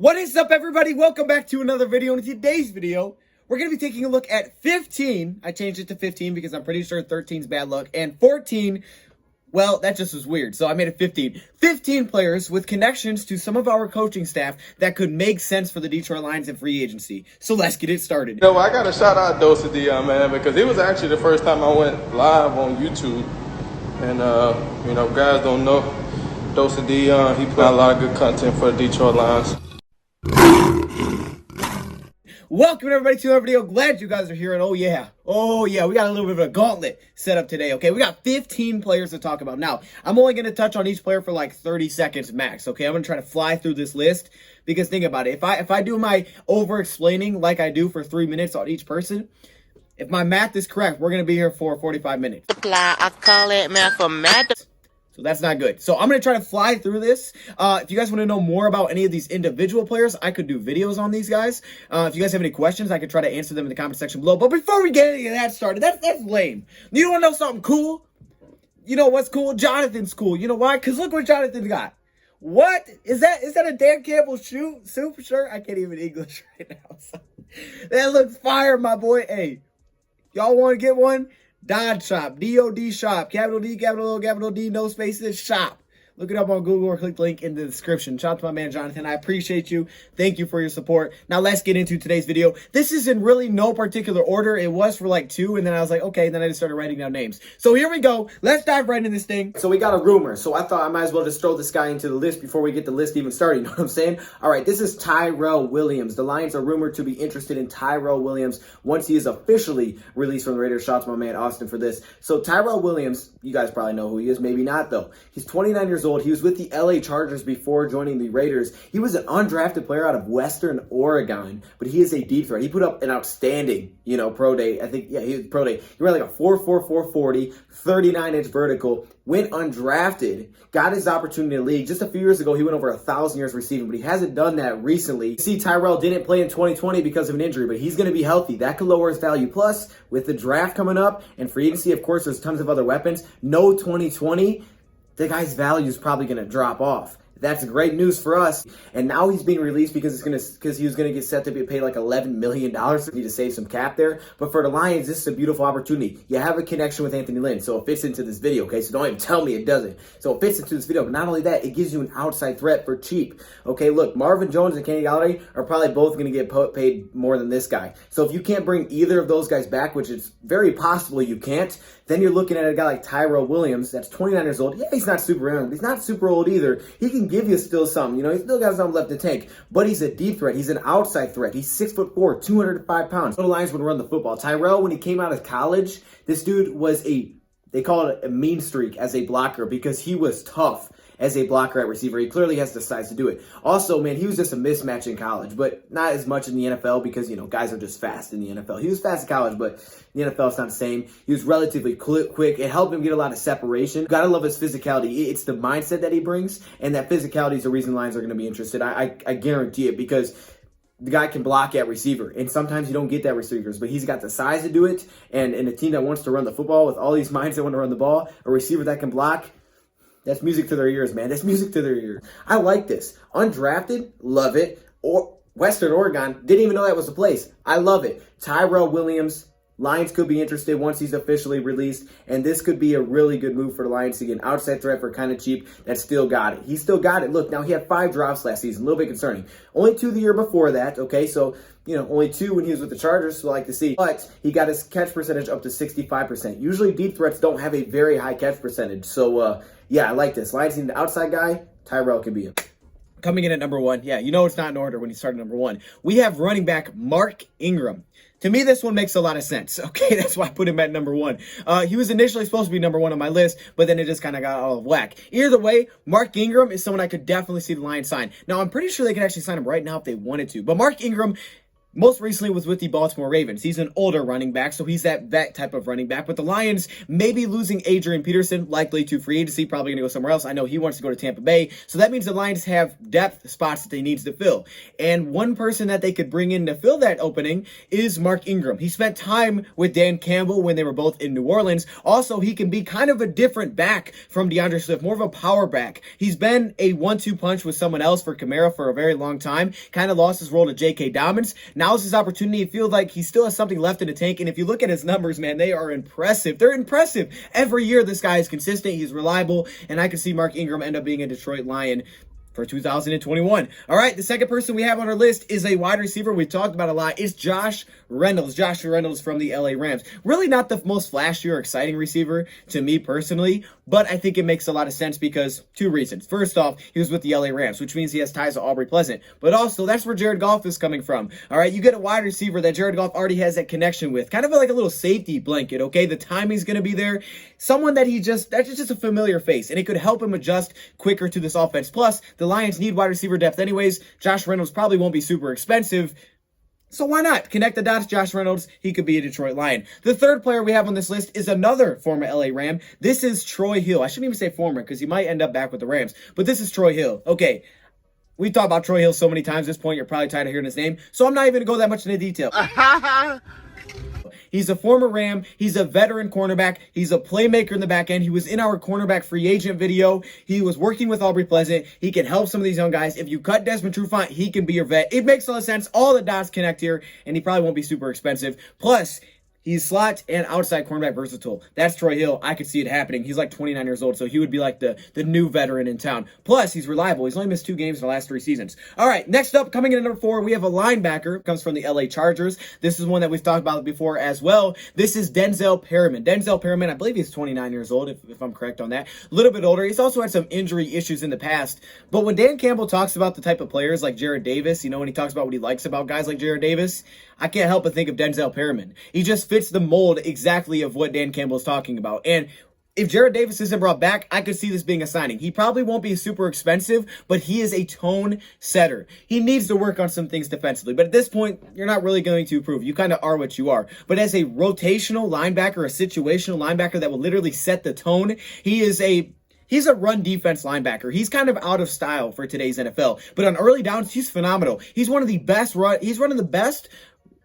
What is up, everybody? Welcome back to another video. In today's video, we're going to be taking a look at 15. I changed it to 15 because I'm pretty sure 13 is bad luck. And 14, well, that just was weird. So I made it 15. 15 players with connections to some of our coaching staff that could make sense for the Detroit Lions in free agency. So let's get it started. You know, I got to shout out DoseOfDion, man, because it was actually the first time I went live on YouTube. And, you know, guys don't know DoseOfDion. He put out a lot of good content for the Detroit Lions. Welcome everybody to our video. Glad you guys are here. And oh yeah, we got a little bit of a gauntlet set up today. Okay, we got 15 players to talk about. Now, I'm only going to touch on each player for like 30 seconds max. Okay, I'm going to try to fly through this list because think about it. If I do my over explaining like I do for 3 minutes on each person, if my math is correct, we're going to be here for 45 minutes. I call it math. So that's not good. So I'm going to try to fly through this. If you guys want to know more about any of these individual players, I could do videos on these guys. If you guys have any questions, I could try to answer them in the comment section below. But before we get any of that started, that's lame. You want to know something cool? You know what's cool? Jonathan's cool. You know why? Because look what Jonathan's got. What? Is that a Dan Campbell soup shirt? I can't even English right now. So, that looks fire, my boy. Hey, y'all want to get one? Dod Shop, D-O-D Shop, capital D, capital O, capital D, no spaces, shop. Look it up on Google or click the link in the description. Shout out to my man, Jonathan. I appreciate you. Thank you for your support. Now, let's get into today's video. This is in really no particular order. It was for like 2, and then I was like, okay, then I just started writing down names. So here we go. Let's dive right into this thing. So we got a rumor. So I thought I might as well just throw this guy into the list before we get the list even started. You know what I'm saying? All right, this is Tyrell Williams. The Lions are rumored to be interested in Tyrell Williams once he is officially released from the Raiders. Shout out to my man, Austin, for this. So Tyrell Williams, you guys probably know who he is. Maybe not, though. He's 29 years old. He was with the LA Chargers before joining the Raiders. He was an undrafted player out of Western Oregon, but he is a deep threat. He put up an outstanding, pro day. I think, yeah, he was pro day. He ran like a 4.44 40, 39-inch vertical, went undrafted, got his opportunity in the league. Just a few years ago, he went over 1,000 yards receiving, but he hasn't done that recently. You see, Tyrell didn't play in 2020 because of an injury, but he's going to be healthy. That could lower his value. Plus, with the draft coming up and free agency, of course, there's tons of other weapons. No 2020. The guy's value is probably going to drop off. That's great news for us. And now he's being released because he was going to get set to be paid like $11 million to save some cap there. But for the Lions, this is a beautiful opportunity. You have a connection with Anthony Lynn, so it fits into this video, okay? So don't even tell me it doesn't. So it fits into this video. But not only that, it gives you an outside threat for cheap. Okay, look, Marvin Jones and Kenny Galladay are probably both going to get paid more than this guy. So if you can't bring either of those guys back, which is very possible you can't, then you're looking at a guy like Tyrell Williams that's 29 years old. Yeah, he's not super young. He's not super old either. He can give you still something. He's still got something left to tank. But he's a deep threat. He's an outside threat. He's 6'4", 205 pounds. So the Lions would run the football. Tyrell, when he came out of college, this dude was they call it a mean streak as a blocker because he was tough as a blocker at receiver. He clearly has the size to do it. Also, man, he was just a mismatch in college, but not as much in the NFL because, guys are just fast in the NFL. He was fast in college, but the NFL is not the same. He was relatively quick. It helped him get a lot of separation. Gotta love his physicality. It's the mindset that he brings, and that physicality is the reason Lions are going to be interested. I guarantee it because the guy can block at receiver, and sometimes you don't get that receivers, but he's got the size to do it, and a team that wants to run the football with all these minds that want to run the ball, a receiver that can block, that's music to their ears, man. That's music to their ears. I like this. Undrafted, love it. Or Western Oregon, didn't even know that was a place. I love it. Tyrell Williams, Lions could be interested once he's officially released, and this could be a really good move for the Lions to get an outside threat for kind of cheap that still got it. He still got it. Look, now he had 5 drops last season. A little bit concerning. Only 2 the year before that, okay? So, only 2 when he was with the Chargers, so I like to see. But he got his catch percentage up to 65%. Usually deep threats don't have a very high catch percentage. So, yeah, I like this. Lions need an outside guy. Tyrell can be him. Coming in at number 1. Yeah, it's not in order when you start at number 1. We have running back Mark Ingram. To me, this one makes a lot of sense. Okay, that's why I put him at number 1. He was initially supposed to be number 1 on my list, but then it just kind of got out of whack. Either way, Mark Ingram is someone I could definitely see the Lions sign. Now, I'm pretty sure they could actually sign him right now if they wanted to. But Mark Ingram, Most recently was with the Baltimore Ravens. He's an older running back, so he's that vet type of running back. But the Lions may be losing Adrian Peterson, likely to free agency, probably going to go somewhere else. I know he wants to go to Tampa Bay. So that means the Lions have depth spots that they need to fill. And one person that they could bring in to fill that opening is Mark Ingram. He spent time with Dan Campbell when they were both in New Orleans. Also, he can be kind of a different back from DeAndre Swift, more of a power back. He's been a 1-2 punch with someone else for Kamara for a very long time. Kind of lost his role to J.K. Dobbins. Now's his opportunity. It feels like he still has something left in the tank. And if you look at his numbers, man, they are impressive. They're impressive. Every year, this guy is consistent. He's reliable. And I can see Mark Ingram end up being a Detroit Lion for 2021. All right, the second person we have on our list is a wide receiver we've talked about a lot. It's Josh Reynolds. Josh Reynolds from the LA Rams. Really not the most flashy or exciting receiver to me personally, but I think it makes a lot of sense because two reasons. First off, he was with the LA Rams, which means he has ties to Aubrey Pleasant. But also, that's where Jared Goff is coming from. All right, you get a wide receiver that Jared Goff already has that connection with. Kind of like a little safety blanket, okay? The timing's going to be there. Someone that that's just a familiar face, and it could help him adjust quicker to this offense. Plus, the Lions need wide receiver depth anyways. Josh Reynolds probably won't be super expensive. So why not? Connect the dots, Josh Reynolds. He could be a Detroit Lion. The third player we have on this list is another former LA Ram. This is Troy Hill. I shouldn't even say former because he might end up back with the Rams. But this is Troy Hill. Okay, we've talked about Troy Hill so many times at this point, you're probably tired of hearing his name. So I'm not even going to go that much into detail. He's a former Ram. He's a veteran cornerback. He's a playmaker in the back end. He was in our cornerback free agent video. He was working with Aubrey Pleasant. He can help some of these young guys. If you cut Desmond Trufant, he can be your vet. It makes a lot of sense. All the dots connect here, and he probably won't be super expensive. Plus, he's slot and outside cornerback versatile. That's Troy Hill. I could see it happening. He's like 29 years old, so he would be like the new veteran in town. Plus, he's reliable. He's only missed 2 games in the last 3 seasons. All right, next up, coming in at number 4, we have a linebacker. Comes from the LA Chargers. This is one that we've talked about before as well. This is Denzel Perryman. Denzel Perryman, I believe he's 29 years old, if I'm correct on that. A little bit older. He's also had some injury issues in the past. But when Dan Campbell talks about the type of players like Jared Davis, when he talks about what he likes about guys like Jared Davis, I can't help but think of Denzel Perryman. He just fits the mold exactly of what Dan Campbell is talking about. And if Jared Davis isn't brought back, I could see this being a signing. He probably won't be super expensive, but he is a tone setter. He needs to work on some things defensively. But at this point, you're not really going to improve. You kind of are what you are. But as a rotational linebacker, a situational linebacker that will literally set the tone, he's a run defense linebacker. He's kind of out of style for today's NFL. But on early downs, he's phenomenal. He's one of the best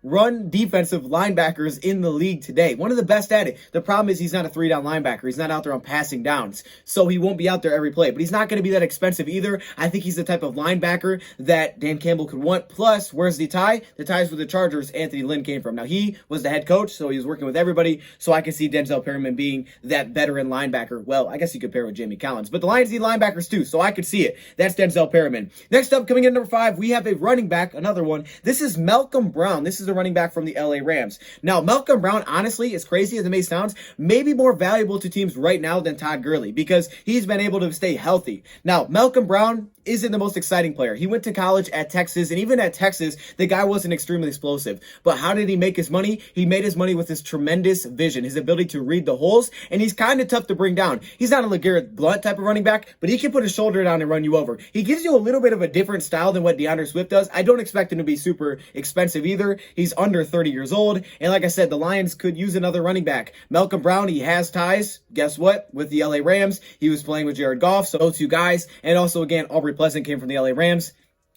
run defensive linebackers in the league today. One of the best at it. The problem is he's not a 3-down linebacker. He's not out there on passing downs. So he won't be out there every play. But he's not going to be that expensive either. I think he's the type of linebacker that Dan Campbell could want. Plus, where's the tie? The ties with the Chargers, Anthony Lynn came from. Now, he was the head coach, so he was working with everybody. So I can see Denzel Perryman being that veteran linebacker. Well, I guess you could pair with Jamie Collins. But the Lions need linebackers too, so I could see it. That's Denzel Perryman. Next up, coming in number 5, we have a running back, another one. This is Malcolm Brown. This is a running back from the LA Rams. Now, Malcolm Brown, honestly, as crazy as it may sound, may be more valuable to teams right now than Todd Gurley because he's been able to stay healthy. Now, Malcolm Brown isn't the most exciting player. He went to college at Texas, and even at Texas, the guy wasn't extremely explosive. But how did he make his money? He made his money with his tremendous vision, his ability to read the holes, and he's kind of tough to bring down. He's not a LeGarrette Blount type of running back, but he can put his shoulder down and run you over. He gives you a little bit of a different style than what DeAndre Swift does. I don't expect him to be super expensive either. He's under 30 years old, and like I said, the Lions could use another running back. Malcolm Brown, he has ties, guess what? With the LA Rams, he was playing with Jared Goff, so those two guys, and also again, Aubrey Pleasant came from the LA Rams.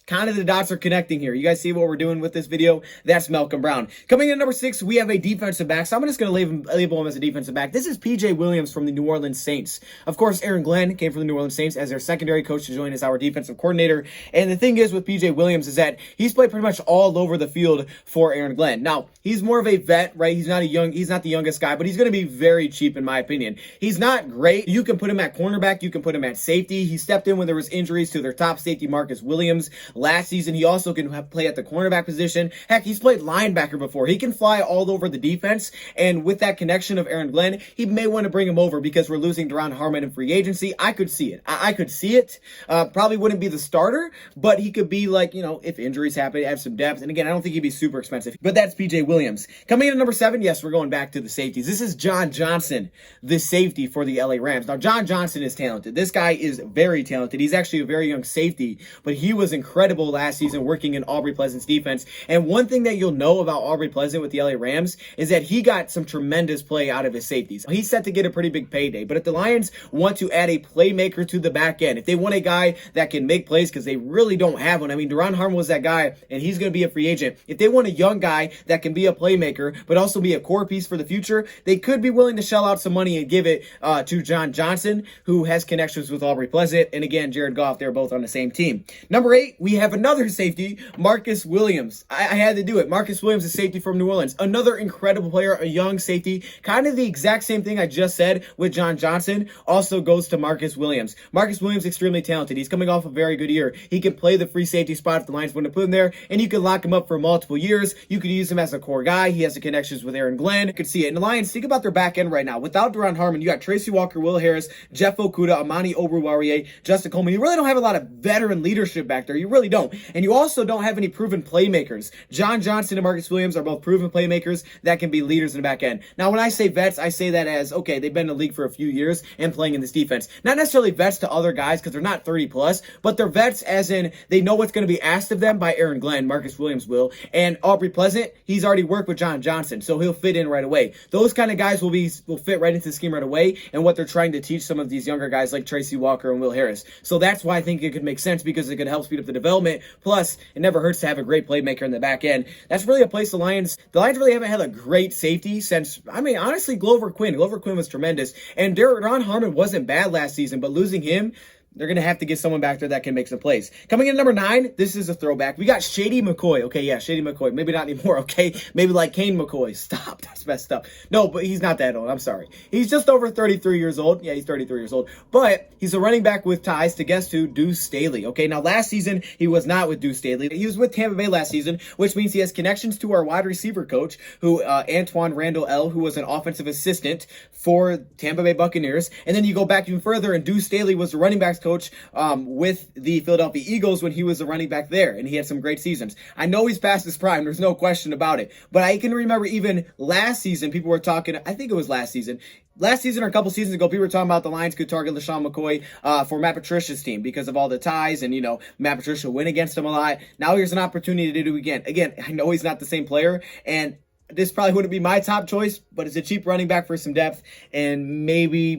Kind of the dots are connecting here. You guys see what we're doing with this video? That's Malcolm Brown. Coming in at number 6, we have a defensive back. So I'm just going to label him as a defensive back. This is P.J. Williams from the New Orleans Saints. Of course, Aaron Glenn came from the New Orleans Saints as their secondary coach to join as our defensive coordinator. And the thing is with P.J. Williams is that he's played pretty much all over the field for Aaron Glenn. Now, he's more of a vet, right? He's not the youngest guy, but he's going to be very cheap in my opinion. He's not great. You can put him at cornerback. You can put him at safety. He stepped in when there was injuries to their top safety, Marcus Williams. Last season, he also can play at the cornerback position. Heck, he's played linebacker before. He can fly all over the defense, and with that connection of Aaron Glenn, he may want to bring him over because we're losing Deron Harmon in free agency. I could see it. I could see it. Probably wouldn't be the starter, but he could be like, if injuries happen, have some depth. And again, I don't think he'd be super expensive, but that's P.J. Williams. Coming in at number 7, yes, we're going back to the safeties. This is John Johnson, the safety for the LA Rams. Now, John Johnson is talented. This guy is very talented. He's actually a very young safety, but he was incredible incredible last season working in Aubrey Pleasant's defense. And one thing that you'll know about Aubrey Pleasant with the LA Rams is that he got some tremendous play out of his safeties. He's set to get a pretty big payday. But if the Lions want to add a playmaker to the back end, if they want a guy that can make plays, because they really don't have one. I mean, Duron Harmon was that guy, and he's going to be a free agent. If they want a young guy that can be a playmaker, but also be a core piece for the future, they could be willing to shell out some money and give it to John Johnson, who has connections with Aubrey Pleasant, and again, Jared Goff. They're both on the same team. Number 8, we have another safety, Marcus Williams. I had to do it. Marcus Williams is safety from New Orleans. Another incredible player, a young safety. Kind of the exact same thing I just said with John Johnson also goes to Marcus Williams. Marcus Williams extremely talented. He's coming off a very good year. He can play the free safety spot if the Lions want to put him there, and you can lock him up for multiple years. You could use him as a core guy. He has the connections with Aaron Glenn. You could see it. And the Lions, think about their back end right now. Without Duron Harmon, you got Tracy Walker, Will Harris, Jeff Okudah, Amani Oruwariye, Justin Coleman. You really don't have a lot of veteran leadership back there. You really don't. And you also don't have any proven playmakers. John Johnson and Marcus Williams are both proven playmakers that can be leaders in the back end. Now, when I say vets, I say that as, okay, they've been in the league for a few years and playing in this defense. Not necessarily vets to other guys because they're not 30 plus, but they're vets as in they know what's going to be asked of them by Aaron Glenn. Marcus Williams will. And Aubrey Pleasant, he's already worked with John Johnson, so he'll fit in right away. Those kind of guys will fit right into the scheme right away and what they're trying to teach some of these younger guys like Tracy Walker and Will Harris. So that's why I think it could make sense, because it could help speed up the development. Plus, it never hurts to have a great playmaker in the back end. That's really a place the Lions really haven't had a great safety since, I mean, honestly, Glover Quinn. Glover Quinn was tremendous. And Duron Harmon wasn't bad last season, but losing him, they're going to have to get someone back there that can make some plays. Coming in number 9, this is a throwback. We got Shady McCoy. Okay, yeah, Shady McCoy. Maybe not anymore, okay? Maybe like Kane McCoy. Stop. That's messed up. No, but he's not that old. I'm sorry. He's just over 33 years old. Yeah, he's 33 years old. But he's a running back with ties to, guess who? Deuce Staley. Okay, now last season, he was not with Deuce Staley. He was with Tampa Bay last season, which means he has connections to our wide receiver coach, who Antoine Randall L., who was an offensive assistant for Tampa Bay Buccaneers. And then you go back even further, and Deuce Staley was the running backs coach with the Philadelphia Eagles when he was the running back there, and he had some great seasons. I know he's past his prime, there's no question about it, but I can remember even last season, people were talking, I think it was last season or a couple seasons ago, people were talking about the Lions could target LaShawn McCoy for Matt Patricia's team because of all the ties, and, you know, Matt Patricia went against him a lot. Now here's an opportunity to do it again. Again, I know he's not the same player, and this probably wouldn't be my top choice, but it's a cheap running back for some depth, and maybe,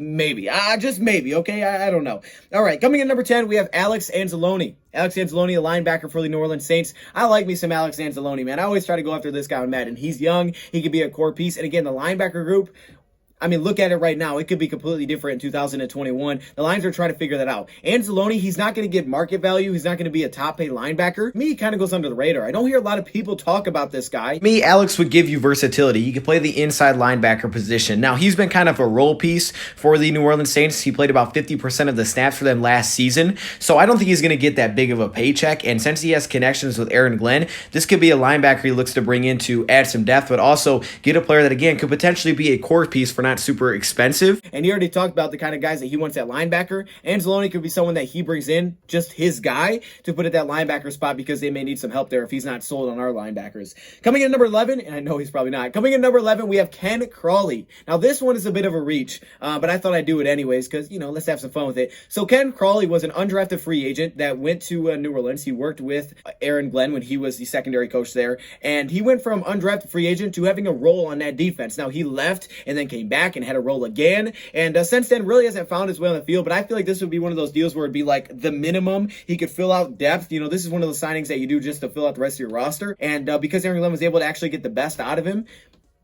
just maybe, okay? I don't know. All right, coming in number 10, we have Alex Anzaloni. Alex Anzaloni, a linebacker for the New Orleans Saints. I like me some Alex Anzaloni, man. I always try to go after this guy on Madden. He's young. He could be a core piece. And again, the linebacker group, I mean, look at it right now. It could be completely different in 2021. The Lions are trying to figure that out. Anzaloni, he's not going to get market value. He's not going to be a top-paid linebacker. To me, he kind of goes under the radar. I don't hear a lot of people talk about this guy. Me, Alex would give you versatility. He could play the inside linebacker position. Now, he's been kind of a role piece for the New Orleans Saints. He played about 50% of the snaps for them last season. So I don't think he's going to get that big of a paycheck. And since he has connections with Aaron Glenn, this could be a linebacker he looks to bring in to add some depth, but also get a player that, again, could potentially be a core piece for not super expensive. And he already talked about the kind of guys that he wants at linebacker. Anzaloni could be someone that he brings in, just his guy, to put at that linebacker spot because they may need some help there if he's not sold on our linebackers. Coming in number 11, and I know he's probably not. Coming in number 11, we have Ken Crawley. Now, this one is a bit of a reach, but I thought I'd do it anyways because, you know, let's have some fun with it. So Ken Crawley was an undrafted free agent that went to New Orleans. He worked with Aaron Glenn when he was the secondary coach there, and he went from undrafted free agent to having a role on that defense. Now, he left and then came back and had a role again. And since then, really hasn't found his way on the field. But I feel like this would be one of those deals where it'd be like the minimum. He could fill out depth. You know, this is one of those signings that you do just to fill out the rest of your roster. And because Aaron Glenn was able to actually get the best out of him,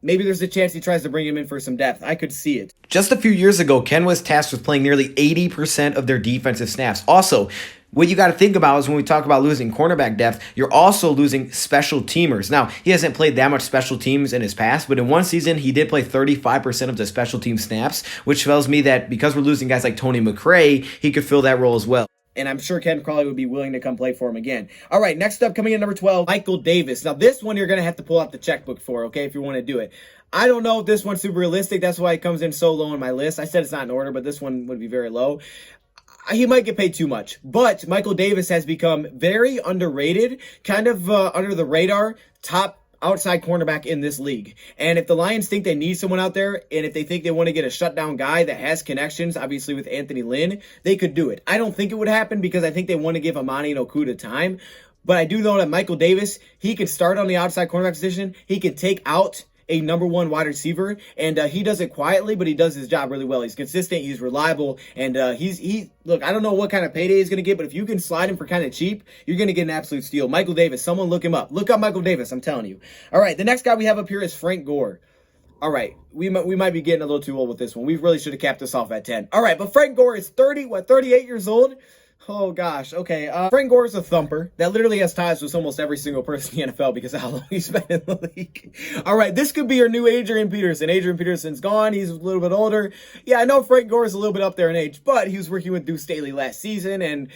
maybe there's a chance he tries to bring him in for some depth. I could see it. Just a few years ago, Ken was tasked with playing nearly 80% of their defensive snaps. Also, what you got to think about is when we talk about losing cornerback depth, you're also losing special teamers. Now, he hasn't played that much special teams in his past, but in one season, he did play 35% of the special team snaps, which tells me that because we're losing guys like Tony McRae, he could fill that role as well. And I'm sure Ken Crawley would be willing to come play for him again. All right, next up, coming in number 12, Michael Davis. Now, this one you're going to have to pull out the checkbook for, okay, if you want to do it. I don't know if this one's super realistic. That's why it comes in so low on my list. I said it's not in order, but this one would be very low. He might get paid too much, but Michael Davis has become very underrated, kind of under the radar, top outside cornerback in this league. And if the Lions think they need someone out there, and if they think they want to get a shutdown guy that has connections, obviously with Anthony Lynn, they could do it. I don't think it would happen because I think they want to give Amani and Okudah time. But I do know that Michael Davis, he can start on the outside cornerback position. He can take out a number one wide receiver, and he does it quietly, but he does his job really well. He's consistent, he's reliable, and look, I don't know what kind of payday he's going to get, but if you can slide him for kind of cheap, you're going to get an absolute steal. Michael Davis, someone look him up. Look up Michael Davis, I'm telling you. All right, the next guy we have up here is Frank Gore. All right, we might be getting a little too old with this one. We really should have capped this off at 10. All right, but Frank Gore is 38 years old? Oh, gosh. Okay. Frank Gore is a thumper that literally has ties with almost every single person in the NFL because of how long he's been in the league. All right. This could be your new Adrian Peterson. Adrian Peterson's gone. He's a little bit older. Yeah, I know Frank Gore is a little bit up there in age, but he was working with Deuce Staley last season. And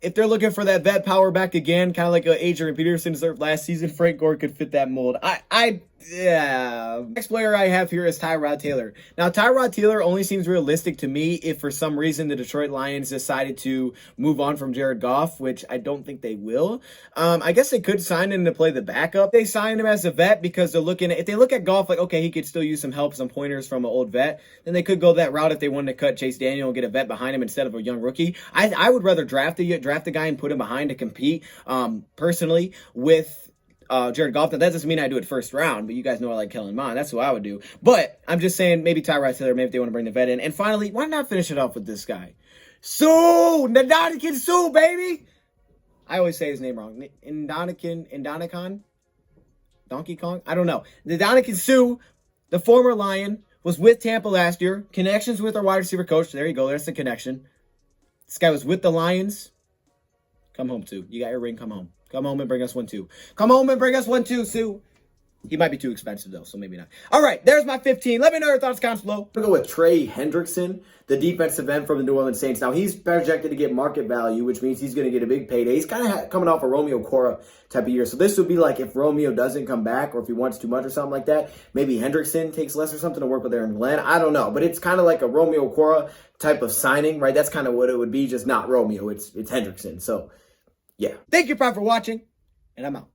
if they're looking for that vet power back again, kind of like Adrian Peterson deserved last season, Frank Gore could fit that mold. Yeah. Next player I have here is Tyrod Taylor. Now, Tyrod Taylor only seems realistic to me if for some reason the Detroit Lions decided to move on from Jared Goff, which I don't think they will. I guess they could sign him to play the backup. They signed him as a vet because they're looking at, if they look at Goff like, okay, he could still use some help, some pointers from an old vet, then they could go that route if they wanted to cut Chase Daniel and get a vet behind him instead of a young rookie. I would rather draft the guy and put him behind to compete, personally, with Jared Goff. Now, that doesn't mean I do it first round, but you guys know I like Kellen Mond. That's what I would do. But I'm just saying maybe Tyrod Taylor, maybe if they want to bring the vet in. And finally, why not finish it off with this guy? Ndamukong Suh, baby! I always say his name wrong. Ndamukong? Donkey Kong? I don't know. Ndamukong Suh, the former Lion, was with Tampa last year. Connections with our wide receiver coach. There you go. There's the connection. This guy was with the Lions. Come home, Sue. You got your ring. Come home. Come home and bring us one, too. Come home and bring us one, too, Sue. He might be too expensive, though, so maybe not. All right, there's my 15. Let me know your thoughts, comments below. I'm going to go with Trey Hendrickson, the defensive end from the New Orleans Saints. Now, he's projected to get market value, which means he's going to get a big payday. He's kind of coming off a Romeo Cora type of year. So this would be like if Romeo doesn't come back or if he wants too much or something like that, maybe Hendrickson takes less or something to work with Aaron Glenn. I don't know, but it's kind of like a Romeo Cora type of signing, right? That's kind of what it would be, just not Romeo. It's Hendrickson. So, yeah. Thank you, Prime, for watching. And I'm out.